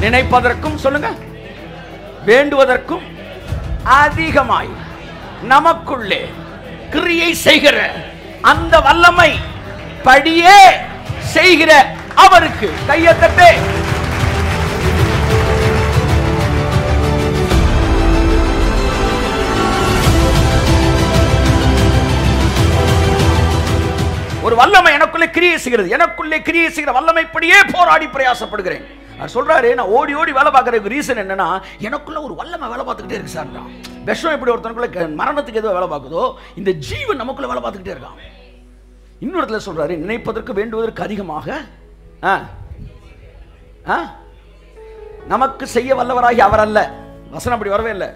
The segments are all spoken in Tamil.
நினைப்பதற்கும் சொல்லுங்க, வேண்டுவதற்கும் அதிகமாய் நமக்குள்ளே கிரியை செய்கிற அந்த வல்லமை படியே செய்கிற அவருக்கு கையை தட்டு. ஒரு வல்லமை எனக்குள்ளே கிரியை செய்கிறது. எனக்குள்ளே கிரியை செய்கிற வல்லமைப்படியே போராடி பிரயாசப்படுகிறேன். சொல்றாரு, நான் ஓடி ஓடி வேலை பார்க்கறதுக்கு ரீசன் என்னன்னா, எனக்குள்ள ஒரு வல்லமை வேலை பார்த்துக்கிட்டே இருக்கு சார். விஷம் எப்படி ஒருத்தனுக்குள்ள மரணத்துக்கு எதுவும் வேலை பார்க்குதோ, இந்த ஜீவன் நமக்குள்ள வேலை பார்த்துக்கிட்டே இருக்கான். இன்னொரு இடத்துல சொல்றாரு, நினைப்பதற்கு வேண்டுவதற்கு அதிகமாக நமக்கு செய்ய வல்லவராகி அவர் அல்ல. வசனம் அப்படி வரவே இல்லை.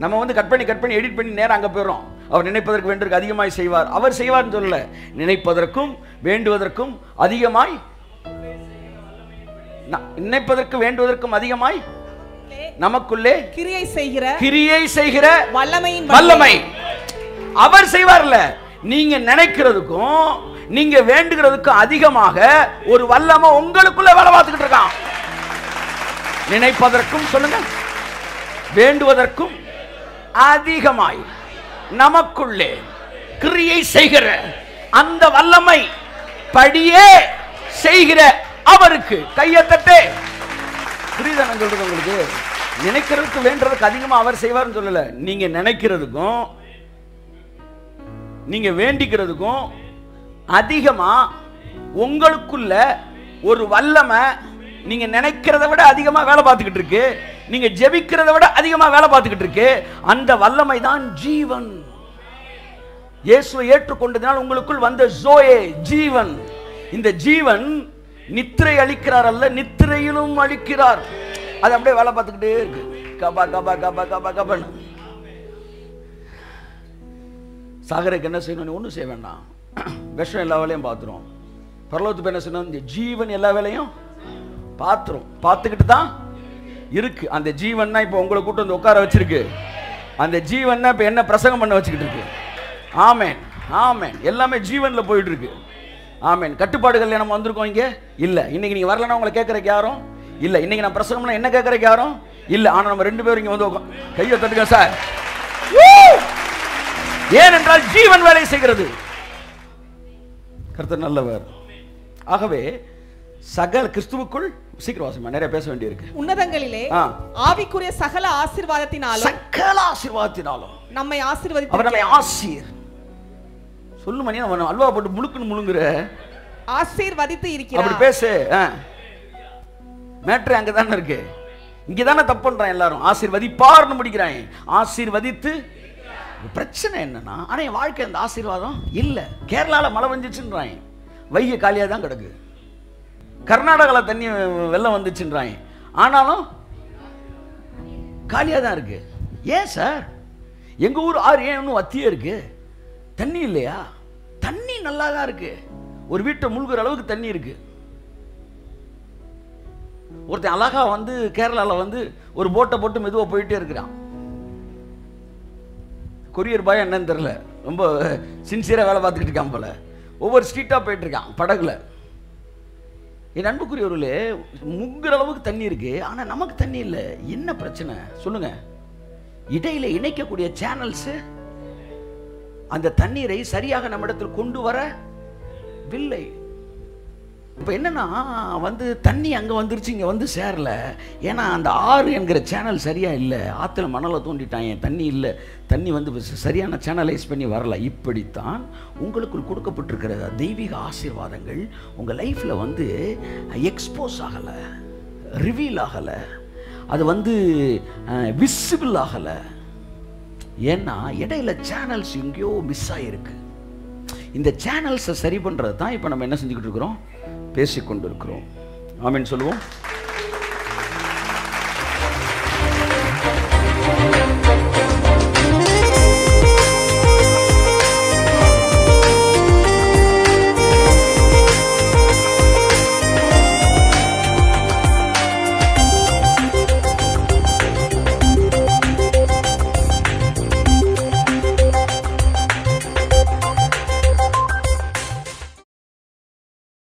நம்ம வந்து கட் பண்ணி எடிட் பண்ணி நேரம் அங்கே போயிடும். அவர் நினைப்பதற்கு வேண்டுவதற்கு அதிகமாய் செய்வார். அவர் செய்வார்னு சொல்லல, நினைப்பதற்கும் வேண்டுவதற்கும் அதிகமாய், நினைப்பதற்கு வேண்டுவதற்கும் அதிகமாய் நமக்குள்ளே கிரியை செய்கிற வல்லமை அவர் செய்வார்ல. நீங்க நினைக்கிறதுக்கும் நீங்க வேண்டுகிறதுக்கும் அதிகமாக ஒரு வல்லமை உங்களுக்குள்ள வேலை பார்த்துக்கிட்டு இருக்கான். நினைப்பதற்கும் சொல்லுங்க, வேண்டுவதற்கும் அதிகமாய் நமக்குள்ளே கிரியை செய்கிற அந்த வல்லமை படியே செய்கிற அவருக்கு கையை தட்டு. புரியுதா நான் சொல்றது உங்களுக்கு? நினைக்கிறதுக்கு வேண்டுறதுக்கு அதிகமா அவர் செய்வார்னு சொல்லல. நீங்க நினைக்கிறதுக்கும் நீங்க வேண்டிக்கிறதுக்கும் அதிகமா உங்களுக்குள்ள ஒரு வல்லமை நீங்க நினைக்கிறத விட அதிகமா வேலை பார்த்துக்கிட்டு இருக்கு. நீங்க ஜெபிக்கிறத விட அதிகமா வேலை பார்த்துக்கிட்டு இருக்கு. அந்த வல்லமை தான் ஜீவன். இயேசுவை ஏற்றுக்கொண்டதினால் உங்களுக்குள் வந்த ஜோயே ஜீவன். இந்த ஜீவன் நித்திரை அளிக்கிறார் அல்ல, நித்திரையிலும் அளிக்கிறார். அது அப்படியே வேலை பார்த்துக்கிட்டே இருக்கு. கபா கபா கபா கபா கபன். சாகருக்கு என்ன செய்யணும்? ஒன்றும் செய்ய வேண்டாம். விஷம் எல்லா வேலையும் பார்த்துரும். பரலோகத்துக்கு என்ன செய்யணும்? இந்த ஜீவன் எல்லா வேலையும் பார்த்துரும். பார்த்துக்கிட்டு தான் இருக்கு. அந்த ஜீவன் தான் இப்போ உங்களை கூட்டு வந்து உட்கார வச்சிருக்கு. அந்த ஜீவன் தான் இப்போ என்ன பிரசங்கம் பண்ண வச்சுக்கிட்டு இருக்கு. ஆமேன் ஆமேன். எல்லாமே ஜீவன்ல போயிட்டு இருக்கு. ஆமேன். கட்டுப்பாடுகள் நம்ம வந்திருக்கோம் இங்கே இல்லை. இன்னைக்கு நீங்க வரலன்னா உங்களை கேட்கறக்கு யாரும் இல்லை. இன்னைக்கு நான் பிரசங்கம்னா என்ன கேட்கறக்கு யாரும் இல்லை. ஆனால் நம்ம 2 பேரும் இங்கே வந்து கையை தட்டுங்க சார். ஏனென்றால் ஜீவன் வேலை செய்கிறது. கர்த்தர் நல்லவர். ஆகவே சகல கிறிஸ்துவுக்குள் சீக்கிரம் வாசிமா, நிறைய பேச வேண்டியிருக்கு. உன்னதங்களிலே ஆவிக்குரிய சகல ஆசீர்வாதத்தினாலும் நம்மை ஆசீர்வதித்து அவர் நம்மை சொல்லு மணி, அவன் அல்வா போட்டு முழுக்குன்னு முழுங்குற ஆசீர்வதித்து இருக்கிறார். அப்படி பேசு. மேட்ரு அங்க தானே இருக்கு. இங்க தானே தப்பு பண்றான் எல்லாரும். ஆசீர்வதிப்பார்னு முடிக்கிறாங்க. ஆசீர்வதித்து. பிரச்சனை என்னன்னா, ஆனா என் வாழ்க்கை அந்த ஆசீர்வாதம் இல்ல. கேரளால மழை வந்துச்சுன்றாங்க, வைகை காலியா தான் கிடக்கு. கர்நாடகால தண்ணி வெள்ளம் வந்துச்சுன்றாங்க, ஆனாலும் காலியா தான் இருக்கு. ஏன் சார் எங்க ஊர் ஆறு ஏன் இன்னும் வத்தியே இருக்கு? தண்ணி இல்லையா? தண்ணி நல்லா தான் இருக்கு. ஒரு வீட்டை முழுகிற அளவுக்கு தண்ணி இருக்கு. ஒருத்தன் அழகா வந்து கேரளால வந்து ஒரு போட்டை போட்டு மெதுவா போயிட்டே இருக்கிறான். கொரியர் பாய் என்னன்னு தெரியல, ரொம்ப சின்சியரா வேலை பார்த்துக்கிட்டு இருக்கான் போல. ஒவ்வொரு ஸ்ட்ரீட்டா போயிட்டு இருக்கான் படகுல. என் அன்புக்குரியவர்களே, முங்குற அளவுக்கு தண்ணி இருக்கு, ஆனா நமக்கு தண்ணி இல்லை. என்ன பிரச்சனை சொல்லுங்க? இடையில இணைக்கக்கூடிய சேனல்ஸ் அந்த தண்ணீரை சரியாக நம்மிடத்தில் கொண்டு வரவில்லை. இப்போ என்னன்னா வந்து தண்ணி அங்கே வந்துருச்சு, இங்கே வந்து சேரல. ஏன்னா அந்த ஆறு என்கிற சேனல் சரியா இல்லை. ஆற்றுல மணலை தோண்டிட்டாங்க, தண்ணி இல்லை. தண்ணி வந்து சரியான சேனலைஸ் பண்ணி வரல. இப்படித்தான் உங்களுக்குள் கொடுக்கப்பட்டிருக்கிற தெய்வீக ஆசீர்வாதங்கள் உங்கள் லைஃப்பில் வந்து எக்ஸ்போஸ் ஆகலை, ரிவீல் ஆகலை, அது வந்து விசிபிள் ஆகலை. ஏன்னா இடையில சேனல்ஸ் எங்கேயோ மிஸ் ஆகிருக்கு. இந்த சேனல்ஸை சரி பண்ணுறது தான் இப்போ நம்ம என்ன செஞ்சுக்கிட்டு இருக்கிறோம்? பேசிக்கொண்டு இருக்கிறோம். ஆமீன் சொல்லுவோம்.